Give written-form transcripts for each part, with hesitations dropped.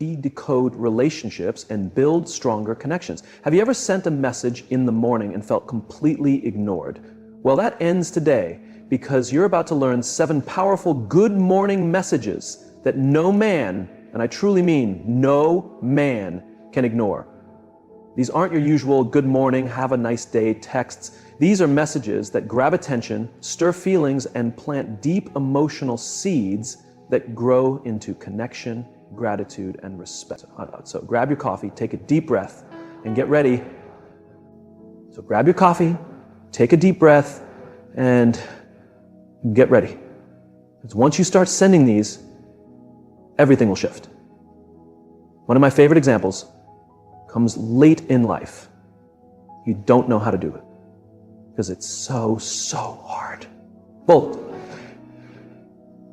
decode relationships and build stronger connections. Have you ever sent a message in the morning and felt completely ignored? Well, that ends today because you're about to learn 7 powerful good morning messages that no man, and I truly mean no man, can ignore. These aren't your usual good morning, have a nice day texts. These are messages that grab attention, stir feelings, and plant deep emotional seeds that grow into connection, gratitude, and respect. So grab your coffee, take a deep breath, and get ready. So grab your coffee, take a deep breath, and get ready. Because once you start sending these, everything will shift. One of my favorite examples comes late in life. You don't know how to do it because it's so hard. Well,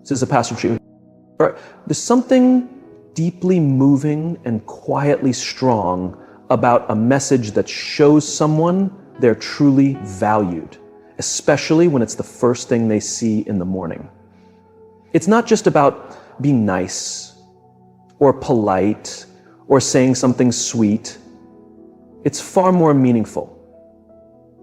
this is a pastor treatment. There's something deeply moving and quietly strong about a message that shows someone they're truly valued, especially when it's the first thing they see in the morning. It's not just about being nice or polite or saying something sweet. It's far more meaningful.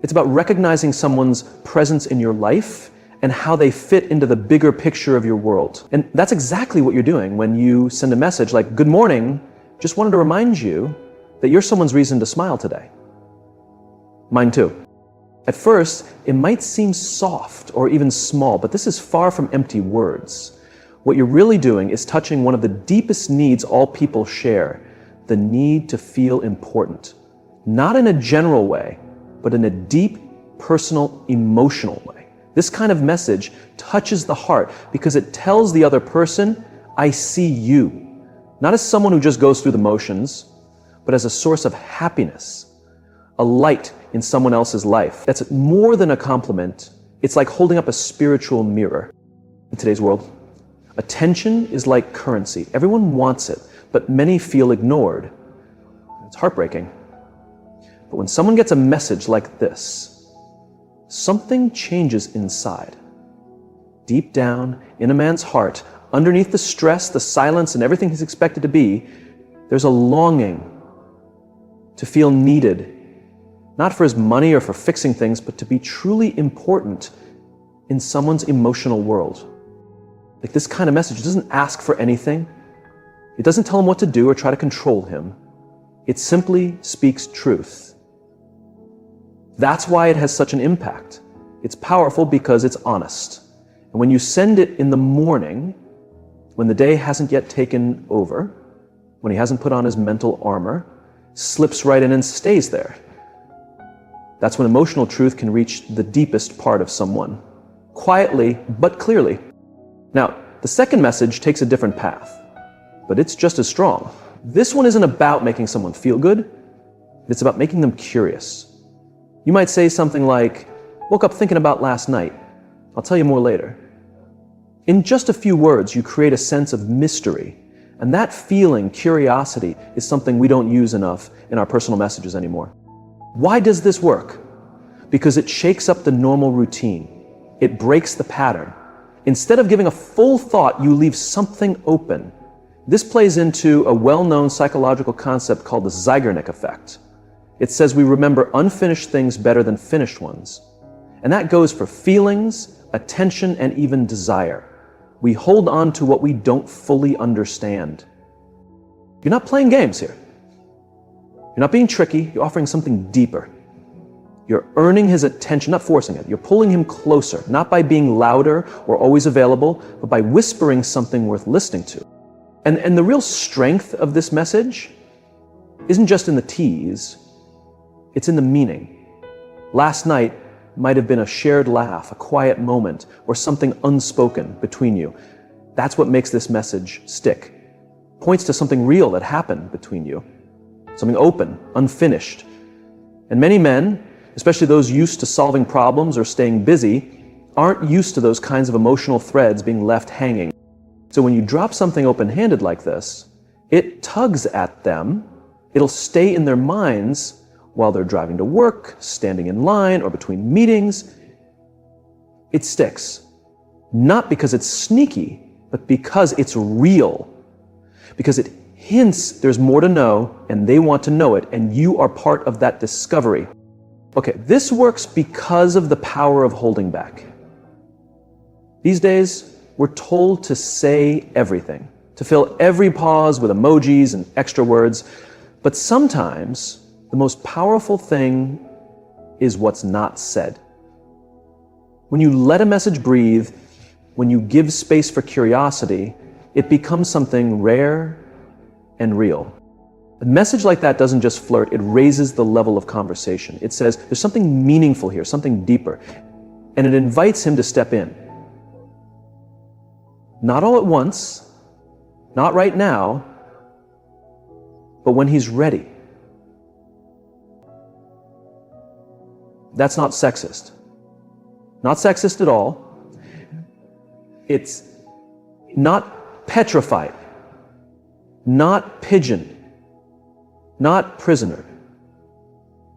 It's about recognizing someone's presence in your life and how they fit into the bigger picture of your world. And that's exactly what you're doing when you send a message like, "Good morning, just wanted to remind you that you're someone's reason to smile today." Mine too. At first, it might seem soft or even small, but this is far from empty words. What you're really doing is touching one of the deepest needs all people share, the need to feel important. Not in a general way, but in a deep, personal, emotional way. This kind of message touches the heart because it tells the other person, "I see you," not as someone who just goes through the motions, but as a source of happiness, a light in someone else's life. That's more than a compliment. It's like holding up a spiritual mirror. In today's world, attention is like currency. Everyone wants it, but many feel ignored. It's heartbreaking. But when someone gets a message like this, something changes inside. Deep down in a man's heart, underneath the stress, the silence, and everything he's expected to be, there's a longing to feel needed, not for his money or for fixing things, but to be truly important in someone's emotional world. Like this kind of message doesn't ask for anything. It doesn't tell him what to do or try to control him. It simply speaks truth. That's why it has such an impact. It's powerful because it's honest. And when you send it in the morning, when the day hasn't yet taken over, when he hasn't put on his mental armor, slips right in and stays there. That's when emotional truth can reach the deepest part of someone, quietly but clearly. Now, the second message takes a different path, but it's just as strong. This one isn't about making someone feel good, it's about making them curious. You might say something like, "Woke up thinking about last night. I'll tell you more later." In just a few words, you create a sense of mystery, and that feeling, curiosity, is something we don't use enough in our personal messages anymore. Why does this work? Because it shakes up the normal routine. It breaks the pattern. Instead of giving a full thought, you leave something open. This plays into a well-known psychological concept called the Zeigarnik effect. It says we remember unfinished things better than finished ones. And that goes for feelings, attention, and even desire. We hold on to what we don't fully understand. You're not playing games here. You're not being tricky, you're offering something deeper. You're earning his attention, not forcing it. You're pulling him closer, not by being louder or always available, but by whispering something worth listening to. And the real strength of this message isn't just in the tease, it's in the meaning. Last night might have been a shared laugh, a quiet moment, or something unspoken between you. That's what makes this message stick. Points to something real that happened between you. Something open, unfinished. And many men, especially those used to solving problems or staying busy, aren't used to those kinds of emotional threads being left hanging. So when you drop something open-handed like this, it tugs at them, it'll stay in their minds while they're driving to work, standing in line, or between meetings. It sticks. Not because it's sneaky, but because it's real. Because it hints there's more to know, and they want to know it, and you are part of that discovery. Okay, this works because of the power of holding back. These days, we're told to say everything, to fill every pause with emojis and extra words, but sometimes the most powerful thing is what's not said. When you let a message breathe, when you give space for curiosity, it becomes something rare and real. A message like that doesn't just flirt, it raises the level of conversation. It says, there's something meaningful here, something deeper, and it invites him to step in. Not all at once, not right now, but when he's ready. That's not sexist. Not sexist at all. It's not petrified, not pigeon, not prisoner,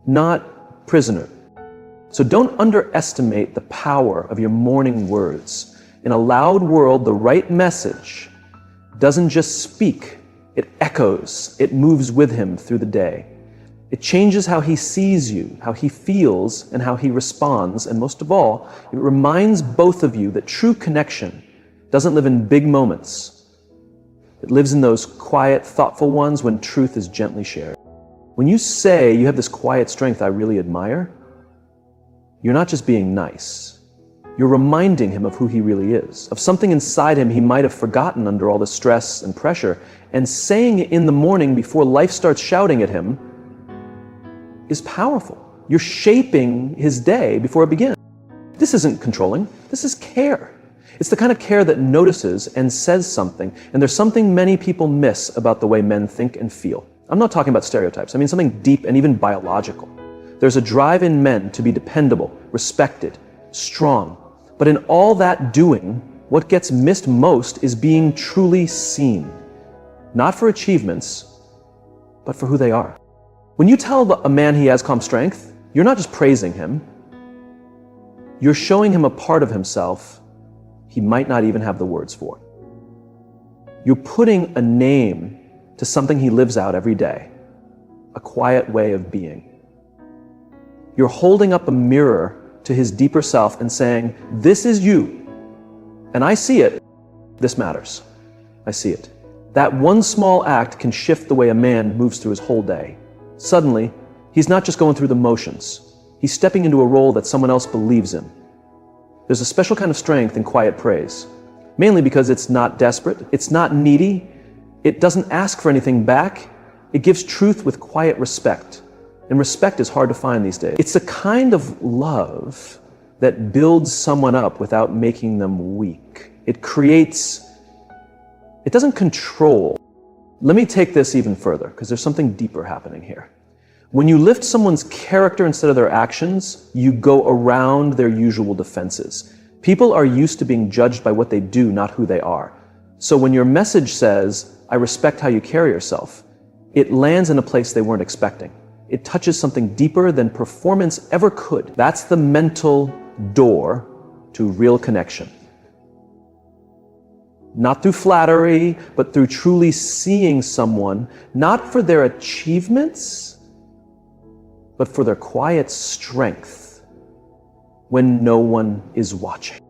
not prisoner. So don't underestimate the power of your morning words. In a loud world, the right message doesn't just speak, it echoes, it moves with him through the day. It changes how he sees you, how he feels, and how he responds. And most of all, it reminds both of you that true connection doesn't live in big moments. It lives in those quiet, thoughtful ones when truth is gently shared. When you say you have this quiet strength I really admire, you're not just being nice. You're reminding him of who he really is, of something inside him he might have forgotten under all the stress and pressure. And saying it in the morning before life starts shouting at him is powerful. You're shaping his day before it begins. This isn't controlling, this is care. It's the kind of care that notices and says something, and there's something many people miss about the way men think and feel. I'm not talking about stereotypes, I mean something deep and even biological. There's a drive in men to be dependable, respected, strong. But in all that doing, what gets missed most is being truly seen. Not for achievements, but for who they are. When you tell a man he has calm strength, you're not just praising him, you're showing him a part of himself he might not even have the words for. You're putting a name to something he lives out every day, a quiet way of being. You're holding up a mirror to his deeper self and saying, this is you, and I see it, this matters, I see it. That one small act can shift the way a man moves through his whole day. Suddenly, he's not just going through the motions, he's stepping into a role that someone else believes in. There's a special kind of strength in quiet praise, mainly because it's not desperate, it's not needy, it doesn't ask for anything back, it gives truth with quiet respect. And respect is hard to find these days. It's a kind of love that builds someone up without making them weak. It doesn't control. Let me take this even further, because there's something deeper happening here. When you lift someone's character instead of their actions, you go around their usual defenses. People are used to being judged by what they do, not who they are. So when your message says, I respect how you carry yourself, it lands in a place they weren't expecting. It touches something deeper than performance ever could. That's the mental door to real connection. Not through flattery, but through truly seeing someone, not for their achievements, but for their quiet strength when no one is watching.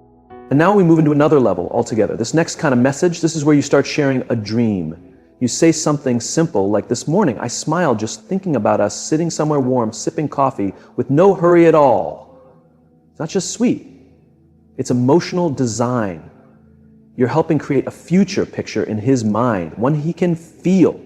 And now we move into another level altogether. This next kind of message, this is where you start sharing a dream. You say something simple like, this morning I smiled just thinking about us sitting somewhere warm, sipping coffee with no hurry at all. It's not just sweet, it's emotional design. You're helping create a future picture in his mind, one he can feel.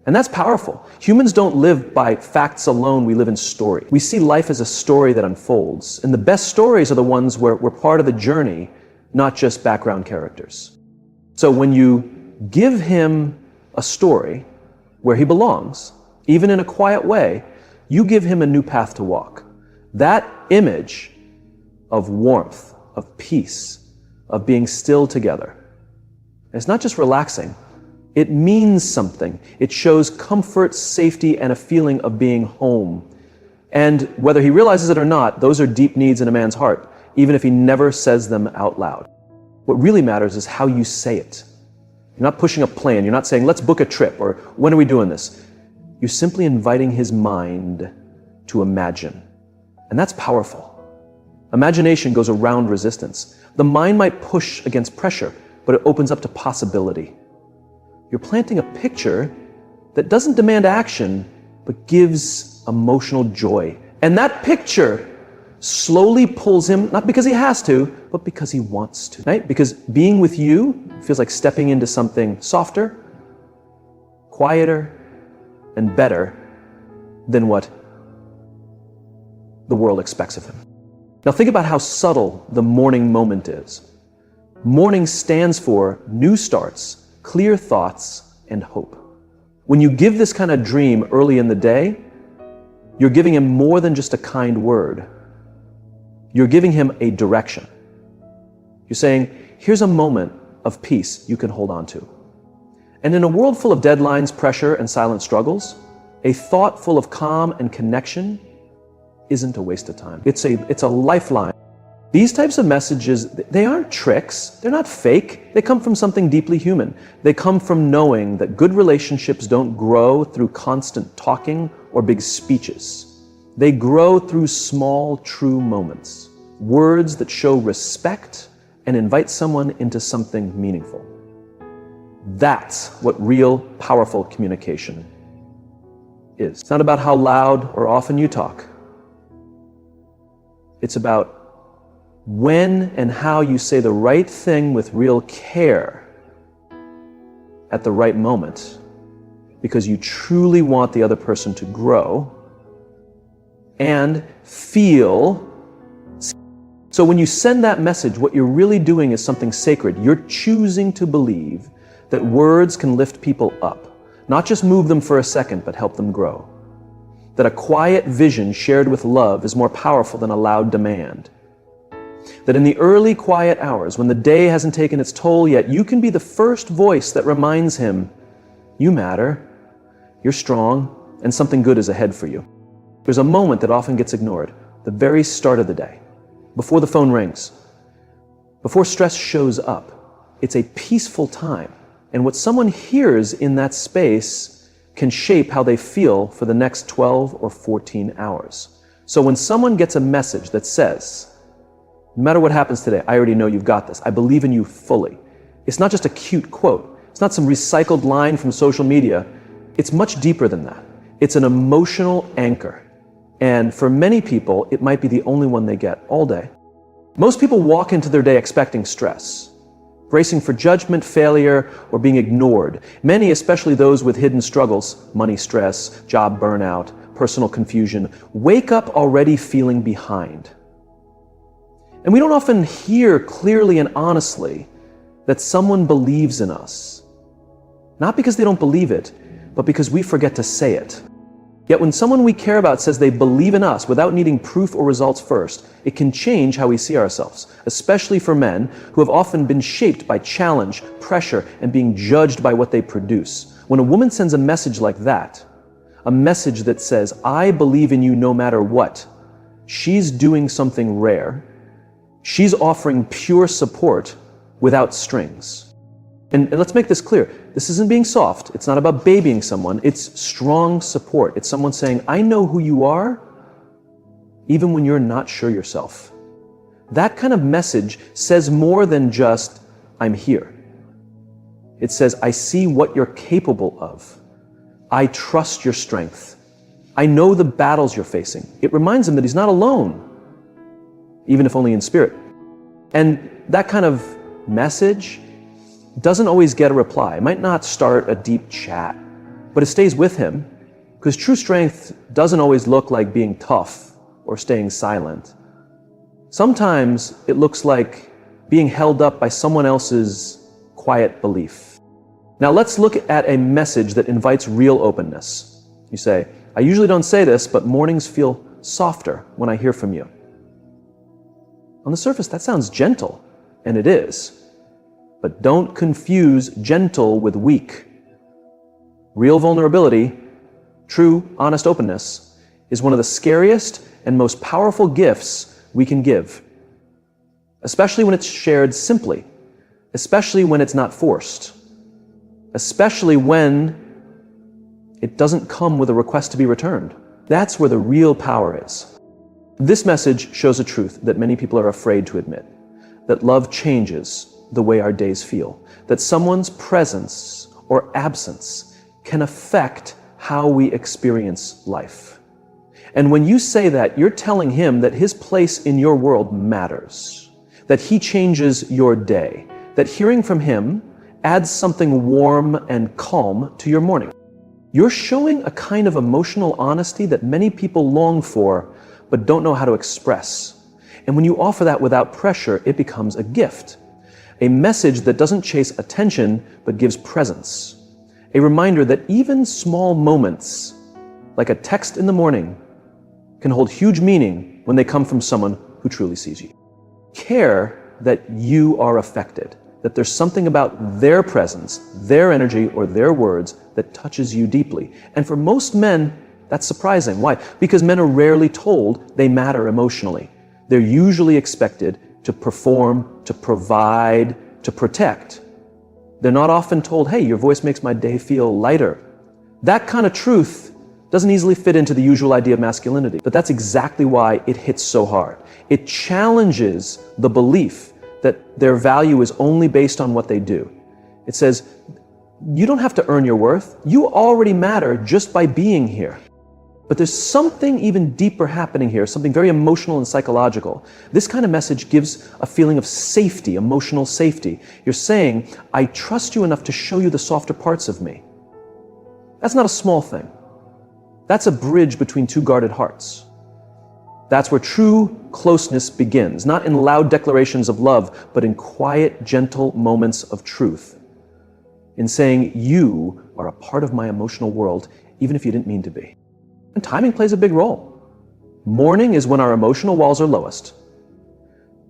And that's powerful. Humans don't live by facts alone, we live in story. We see life as a story that unfolds, and the best stories are the ones where we're part of the journey, not just background characters. So when you give him a story where he belongs, even in a quiet way, you give him a new path to walk. That image of warmth, of peace, of being still together, it's not just relaxing, it means something. It shows comfort, safety, and a feeling of being home. And whether he realizes it or not, those are deep needs in a man's heart, even if he never says them out loud. What really matters is how you say it. You're not pushing a plan. You're not saying, let's book a trip, or when are we doing this? You're simply inviting his mind to imagine. And that's powerful. Imagination goes around resistance. The mind might push against pressure, but it opens up to possibility. You're planting a picture that doesn't demand action, but gives emotional joy. And that picture slowly pulls him, not because he has to, but because he wants to, right? Because being with you feels like stepping into something softer, quieter, and better than what the world expects of him. Now think about how subtle the morning moment is. Morning stands for new starts, clear thoughts, and hope. When you give this kind of dream early in the day, you're giving him more than just a kind word. You're giving him a direction. You're saying, here's a moment of peace you can hold on to. And in a world full of deadlines, pressure, and silent struggles, a thought full of calm and connection isn't a waste of time. It's a lifeline. These types of messages, they aren't tricks. They're not fake. They come from something deeply human. They come from knowing that good relationships don't grow through constant talking or big speeches. They grow through small, true moments. Words that show respect and invite someone into something meaningful. That's what real, powerful communication is. It's not about how loud or often you talk. It's about when and how you say the right thing with real care at the right moment, because you truly want the other person to grow and feel. So when you send that message, what you're really doing is something sacred. You're choosing to believe that words can lift people up, not just move them for a second, but help them grow. That a quiet vision shared with love is more powerful than a loud demand. That in the early quiet hours, when the day hasn't taken its toll yet, you can be the first voice that reminds him, you matter, you're strong, and something good is ahead for you. There's a moment that often gets ignored, the very start of the day, before the phone rings, before stress shows up. It's a peaceful time, and what someone hears in that space can shape how they feel for the next 12 or 14 hours. So when someone gets a message that says, no matter what happens today, I already know you've got this. I believe in you fully. It's not just a cute quote. It's not some recycled line from social media. It's much deeper than that. It's an emotional anchor. And for many people, it might be the only one they get all day. Most people walk into their day expecting stress, bracing for judgment, failure, or being ignored. Many, especially those with hidden struggles, money stress, job burnout, personal confusion, wake up already feeling behind. And we don't often hear clearly and honestly that someone believes in us. Not because they don't believe it, but because we forget to say it. Yet when someone we care about says they believe in us without needing proof or results first, it can change how we see ourselves, especially for men who have often been shaped by challenge, pressure, and being judged by what they produce. When a woman sends a message like that, a message that says, I believe in you no matter what, she's doing something rare. She's offering pure support without strings. And let's make this clear. This isn't being soft. It's not about babying someone. It's strong support. It's someone saying, I know who you are, even when you're not sure yourself. That kind of message says more than just, I'm here. It says, I see what you're capable of. I trust your strength. I know the battles you're facing. It reminds him that he's not alone, even if only in spirit. And that kind of message doesn't always get a reply. It might not start a deep chat, but it stays with him, because true strength doesn't always look like being tough or staying silent. Sometimes it looks like being held up by someone else's quiet belief. Now let's look at a message that invites real openness. You say, I usually don't say this, but mornings feel softer when I hear from you. On the surface, that sounds gentle, and it is. But don't confuse gentle with weak. Real vulnerability, true, honest openness, is one of the scariest and most powerful gifts we can give. Especially when it's shared simply. Especially when it's not forced. especially when it doesn't come with a request to be returned. That's where the real power is. This message shows a truth that many people are afraid to admit, that love changes the way our days feel, that someone's presence or absence can affect how we experience life. And when you say that, you're telling him that his place in your world matters, that he changes your day, that hearing from him adds something warm and calm to your morning. You're showing a kind of emotional honesty that many people long for, but don't know how to express. And when you offer that without pressure, it becomes a gift. A message that doesn't chase attention, but gives presence. A reminder that even small moments, like a text in the morning, can hold huge meaning when they come from someone who truly sees you. Care that you are affected, that there's something about their presence, their energy, or their words that touches you deeply. And for most men, that's surprising. Why? Because men are rarely told they matter emotionally. They're usually expected to perform, to provide, to protect. They're not often told, hey, your voice makes my day feel lighter. That kind of truth doesn't easily fit into the usual idea of masculinity, but that's exactly why it hits so hard. It challenges the belief that their value is only based on what they do. It says, you don't have to earn your worth. You already matter just by being here. But there's something even deeper happening here, something very emotional and psychological. This kind of message gives a feeling of safety, emotional safety. You're saying, I trust you enough to show you the softer parts of me. That's not a small thing. That's a bridge between two guarded hearts. That's where true closeness begins, not in loud declarations of love, but in quiet, gentle moments of truth. In saying, you are a part of my emotional world, even if you didn't mean to be. And timing plays a big role. Morning is when our emotional walls are lowest.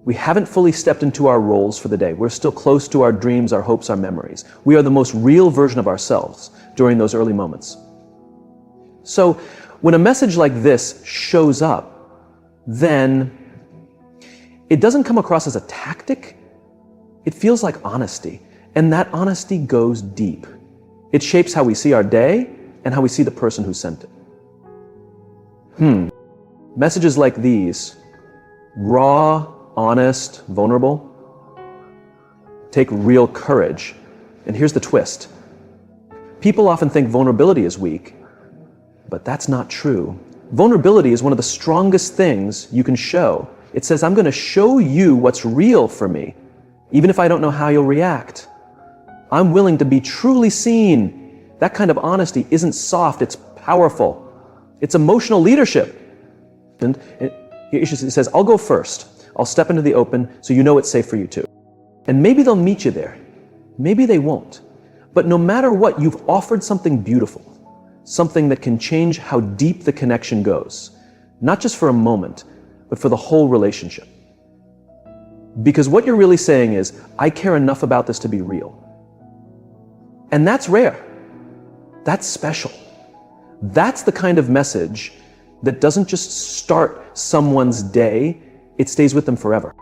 We haven't fully stepped into our roles for the day. We're still close to our dreams, our hopes, our memories. We are the most real version of ourselves during those early moments. So when a message like this shows up, then it doesn't come across as a tactic. It feels like honesty. And that honesty goes deep. It shapes how we see our day and how we see the person who sent it. Messages like these, raw, honest, vulnerable, take real courage. And here's the twist. People often think vulnerability is weak, but that's not true. Vulnerability is one of the strongest things you can show. It says, I'm going to show you what's real for me, even if I don't know how you'll react. I'm willing to be truly seen. That kind of honesty isn't soft, it's powerful. It's emotional leadership. And it says, I'll go first. I'll step into the open so you know it's safe for you too. And maybe they'll meet you there. Maybe they won't. But no matter what, you've offered something beautiful, something that can change how deep the connection goes, not just for a moment, but for the whole relationship. Because what you're really saying is, I care enough about this to be real. And that's rare. That's special. That's the kind of message that doesn't just start someone's day, it stays with them forever.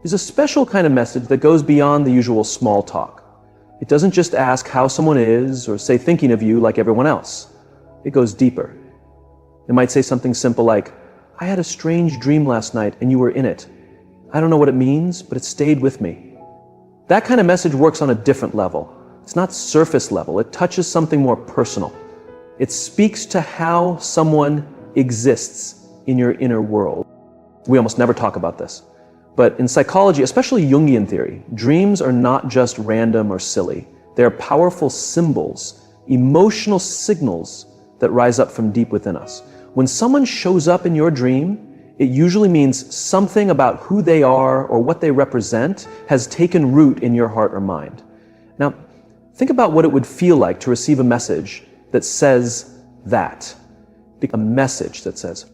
It's a special kind of message that goes beyond the usual small talk. It doesn't just ask how someone is or say thinking of you like everyone else. It goes deeper. It might say something simple like, I had a strange dream last night and you were in it. I don't know what it means, but it stayed with me. That kind of message works on a different level. It's not surface level. It touches something more personal. It speaks to how someone exists in your inner world. We almost never talk about this. But in psychology, especially Jungian theory, dreams are not just random or silly. They are powerful symbols, emotional signals that rise up from deep within us. When someone shows up in your dream, it usually means something about who they are or what they represent has taken root in your heart or mind. Now, think about what it would feel like to receive a message that says that. A message that says,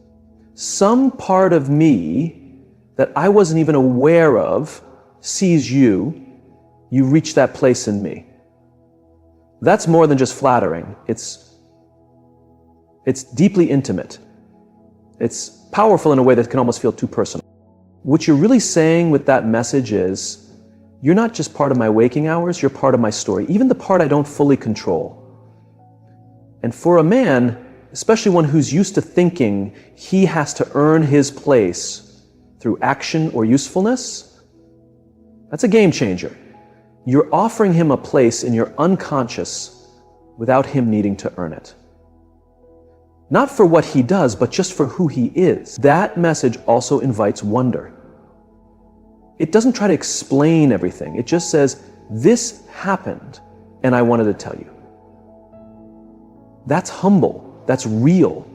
some part of me that I wasn't even aware of sees you, you reach that place in me. That's more than just flattering. It's deeply intimate. It's powerful in a way that can almost feel too personal. What you're really saying with that message is, You're not just part of my waking hours, you're part of my story, even the part I don't fully control. And for a man, especially one who's used to thinking he has to earn his place through action or usefulness, that's a game changer. You're offering him a place in your unconscious without him needing to earn it. Not for what he does, but just for who he is. That message also invites wonder. It doesn't try to explain everything. It just says, this happened, and I wanted to tell you. That's humble. That's real.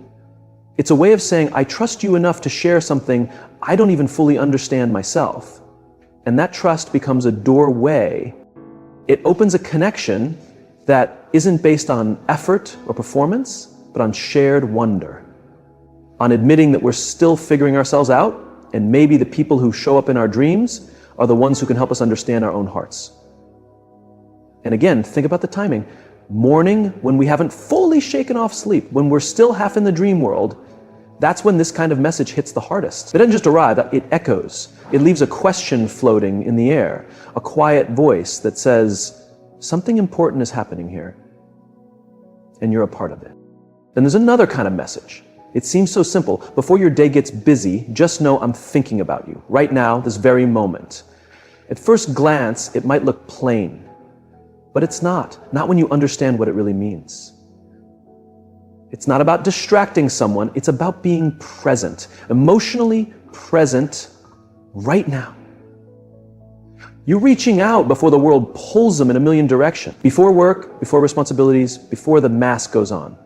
It's a way of saying, I trust you enough to share something I don't even fully understand myself. And that trust becomes a doorway. It opens a connection that isn't based on effort or performance, but on shared wonder. On admitting that we're still figuring ourselves out, and maybe the people who show up in our dreams are the ones who can help us understand our own hearts. And again, think about the timing. Morning, when we haven't fully shaken off sleep, when we're still half in the dream world, that's when this kind of message hits the hardest. It doesn't just arrive, it echoes. It leaves a question floating in the air, a quiet voice that says, something important is happening here, and you're a part of it. Then there's another kind of message. It seems so simple. Before your day gets busy, just know I'm thinking about you, right now, this very moment. At first glance, it might look plain, but it's not when you understand what it really means. It's not about distracting someone, it's about being present, emotionally present right now. You're reaching out before the world pulls them in a million directions. Before work, before responsibilities, before the mask goes on.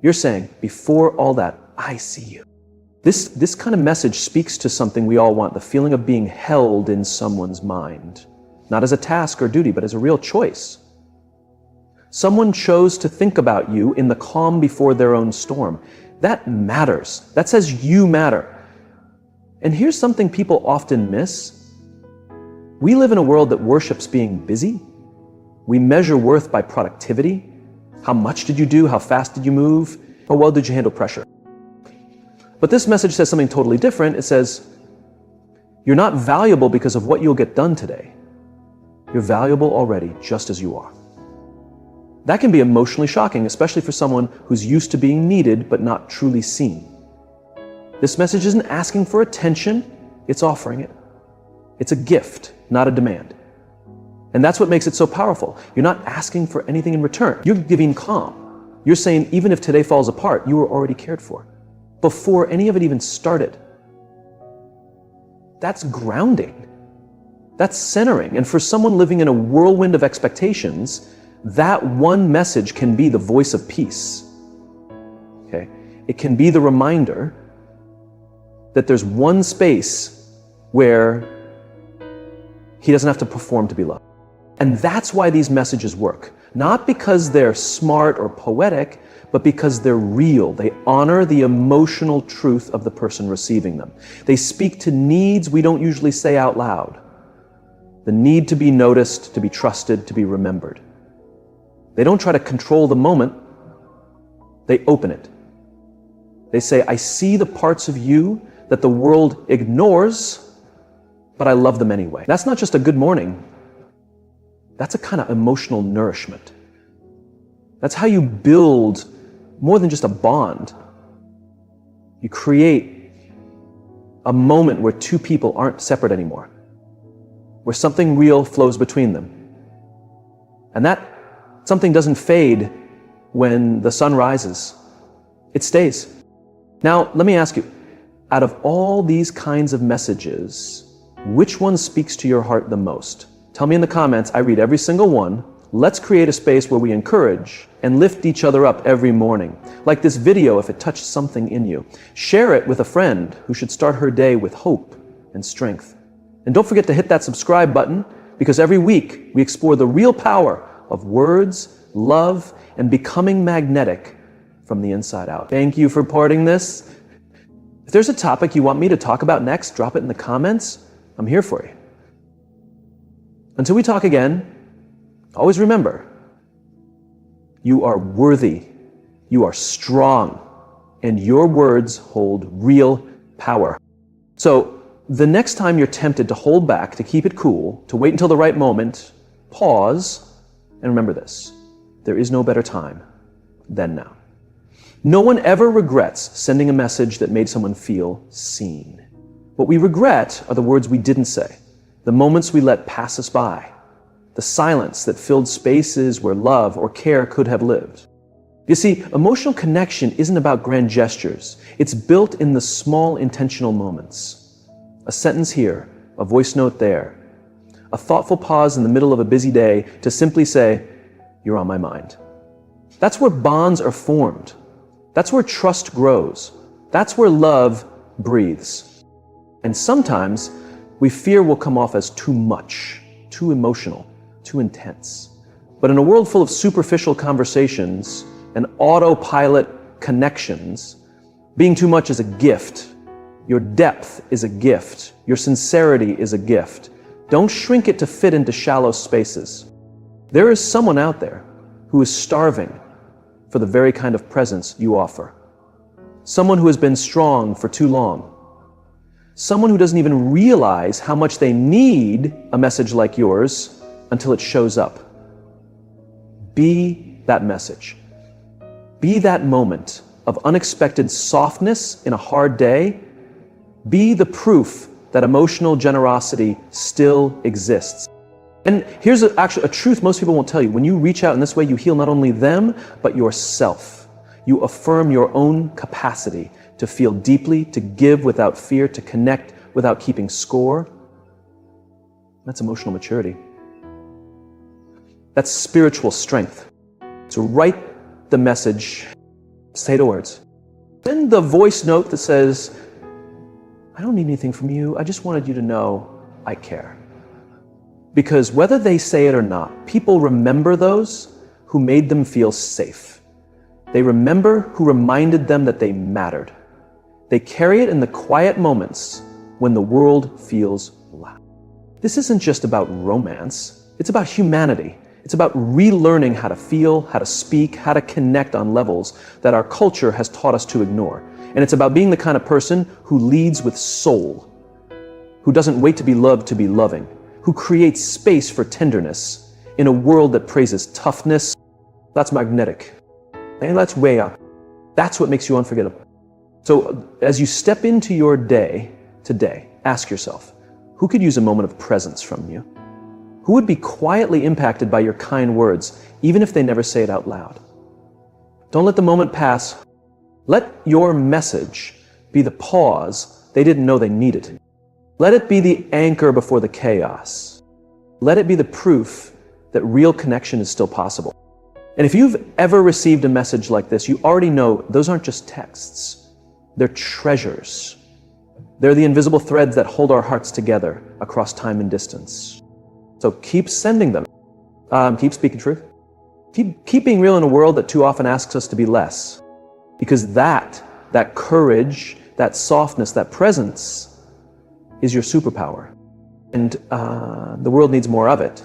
You're saying, before all that, I see you. This kind of message speaks to something we all want, the feeling of being held in someone's mind. Not as a task or duty, but as a real choice. Someone chose to think about you in the calm before their own storm. That matters. That says you matter. And here's something people often miss. We live in a world that worships being busy. We measure worth by productivity. How much did you do? How fast did you move? How well did you handle pressure? But this message says something totally different. It says, you're not valuable because of what you'll get done today. You're valuable already, just as you are. That can be emotionally shocking, especially for someone who's used to being needed but not truly seen. This message isn't asking for attention, it's offering it. It's a gift, not a demand. And that's what makes it so powerful. You're not asking for anything in return. You're giving calm. You're saying, even if today falls apart, you were already cared for, before any of it even started. That's grounding. That's centering. And for someone living in a whirlwind of expectations, that one message can be the voice of peace. Okay? It can be the reminder that there's one space where he doesn't have to perform to be loved. And that's why these messages work. Not because they're smart or poetic, but because they're real. They honor the emotional truth of the person receiving them. They speak to needs we don't usually say out loud. The need to be noticed, to be trusted, to be remembered. They don't try to control the moment. They open it. They say, I see the parts of you that the world ignores, but I love them anyway. That's not just a good morning. That's a kind of emotional nourishment. That's how you build more than just a bond. You create a moment where two people aren't separate anymore, where something real flows between them. And that something doesn't fade when the sun rises. It stays. Now, let me ask you, out of all these kinds of messages, which one speaks to your heart the most? Tell me in the comments. I read every single one. Let's create a space where we encourage and lift each other up every morning. Like this video, if it touched something in you. Share it with a friend who should start her day with hope and strength. And don't forget to hit that subscribe button, because every week we explore the real power of words, love, and becoming magnetic from the inside out. Thank you for parting this. If there's a topic you want me to talk about next, drop it in the comments. I'm here for you. Until we talk again, always remember, you are worthy, you are strong, and your words hold real power. So the next time you're tempted to hold back, to keep it cool, to wait until the right moment, pause and remember this: there is no better time than now. No one ever regrets sending a message that made someone feel seen. What we regret are the words we didn't say, the moments we let pass us by, the silence that filled spaces where love or care could have lived. You see, emotional connection isn't about grand gestures. It's built in the small intentional moments. A sentence here, a voice note there, a thoughtful pause in the middle of a busy day to simply say, "You're on my mind." That's where bonds are formed. That's where trust grows. That's where love breathes. And sometimes we fear will come off as too much, too emotional, too intense. But in a world full of superficial conversations and autopilot connections, being too much is a gift. Your depth is a gift. Your sincerity is a gift. Don't shrink it to fit into shallow spaces. There is someone out there who is starving for the very kind of presence you offer. Someone who has been strong for too long. Someone who doesn't even realize how much they need a message like yours until it shows up. Be that message. Be that moment of unexpected softness in a hard day. Be the proof that emotional generosity still exists. And here's actually a truth most people won't tell you. When you reach out in this way, you heal not only them, but yourself. You affirm your own capacity to feel deeply, to give without fear, to connect without keeping score. That's emotional maturity. That's spiritual strength. So write the message, say the words. Then the voice note that says, "I don't need anything from you. I just wanted you to know I care." Because whether they say it or not, people remember those who made them feel safe. They remember who reminded them that they mattered. They carry it in the quiet moments when the world feels loud. This isn't just about romance. It's about humanity. It's about relearning how to feel, how to speak, how to connect on levels that our culture has taught us to ignore. And it's about being the kind of person who leads with soul, who doesn't wait to be loved to be loving, who creates space for tenderness in a world that praises toughness. That's magnetic. And that's way up. That's what makes you unforgettable. So as you step into your day today, ask yourself, who could use a moment of presence from you? Who would be quietly impacted by your kind words, even if they never say it out loud? Don't let the moment pass. Let your message be the pause they didn't know they needed. Let it be the anchor before the chaos. Let it be the proof that real connection is still possible. And if you've ever received a message like this, you already know those aren't just texts. They're treasures. They're the invisible threads that hold our hearts together across time and distance. So keep sending them. Keep speaking truth. Keep being real in a world that too often asks us to be less. Because that courage, that softness, that presence is your superpower. And the world needs more of it.